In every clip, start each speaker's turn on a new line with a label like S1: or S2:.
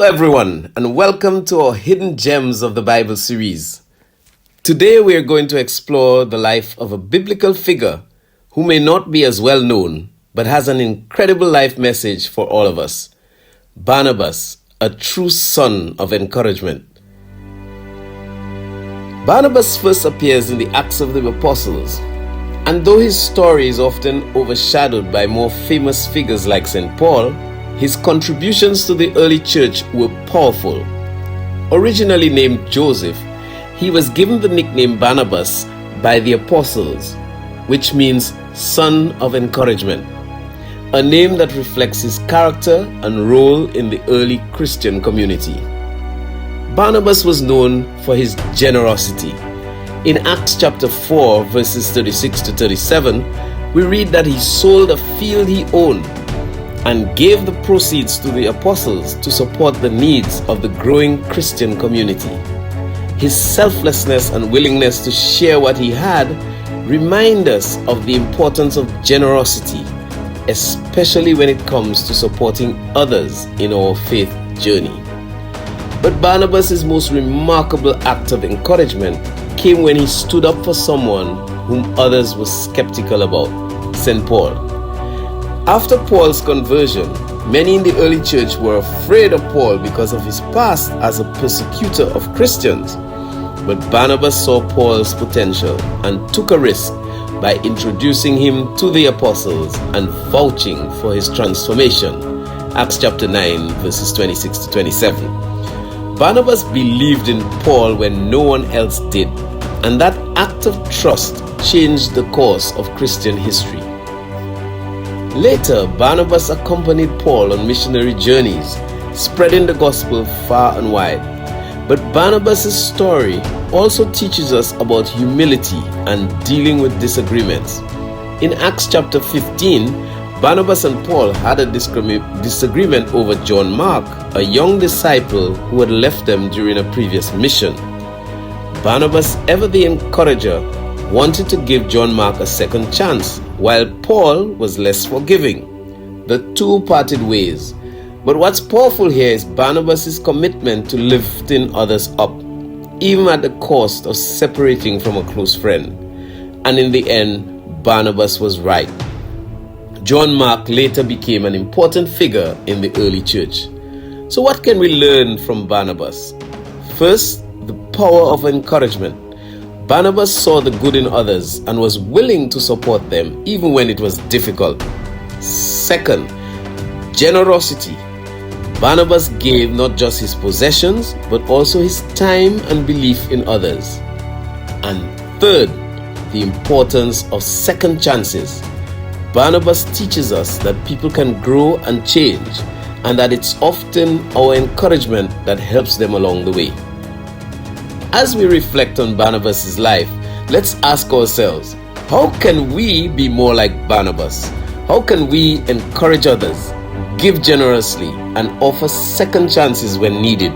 S1: Hello everyone, and welcome to our Hidden Gems of the Bible series. Today we are going to explore the life of a biblical figure who may not be as well known, but has an incredible life message for all of us. Barnabas, a true son of encouragement. Barnabas first appears in the Acts of the Apostles, and though his story is often overshadowed by more famous figures like St. Paul, his contributions to the early church were powerful. Originally named Joseph, he was given the nickname Barnabas by the apostles, which means son of encouragement, a name that reflects his character and role in the early Christian community. Barnabas was known for his generosity. In Acts chapter 4, verses 36 to 37, we read that he sold a field he owned and gave the proceeds to the apostles to support the needs of the growing Christian community. His selflessness and willingness to share what he had remind us of the importance of generosity, especially when it comes to supporting others in our faith journey. But Barnabas' most remarkable act of encouragement came when he stood up for someone whom others were skeptical about, St. Paul. After Paul's conversion, many in the early church were afraid of Paul because of his past as a persecutor of Christians. But Barnabas saw Paul's potential and took a risk by introducing him to the apostles and vouching for his transformation. Acts chapter 9, verses 26 to 27. Barnabas believed in Paul when no one else did, and that act of trust changed the course of Christian history. Later, Barnabas accompanied Paul on missionary journeys, spreading the gospel far and wide. But Barnabas' story also teaches us about humility and dealing with disagreements. In Acts chapter 15, Barnabas and Paul had a disagreement over John Mark, a young disciple who had left them during a previous mission. Barnabas, ever the encourager, wanted to give John Mark a second chance, while Paul was less forgiving. The two parted ways. But what's powerful here is Barnabas' commitment to lifting others up, even at the cost of separating from a close friend. And in the end, Barnabas was right. John Mark later became an important figure in the early church. So what can we learn from Barnabas? First, the power of encouragement. Barnabas saw the good in others and was willing to support them even when it was difficult. Second, generosity. Barnabas gave not just his possessions, but also his time and belief in others. And third, the importance of second chances. Barnabas teaches us that people can grow and change, and that it's often our encouragement that helps them along the way. As we reflect on Barnabas' life, let's ask ourselves, how can we be more like Barnabas? How can we encourage others, give generously, and offer second chances when needed?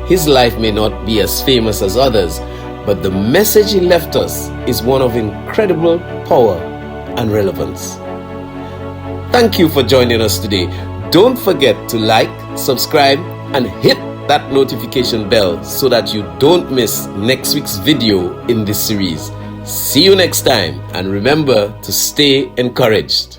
S1: His life may not be as famous as others, but the message he left us is one of incredible power and relevance. Thank you for joining us today. Don't forget to like, subscribe, and hit that notification bell so that you don't miss next week's video in this series. See you next time, and remember to stay encouraged.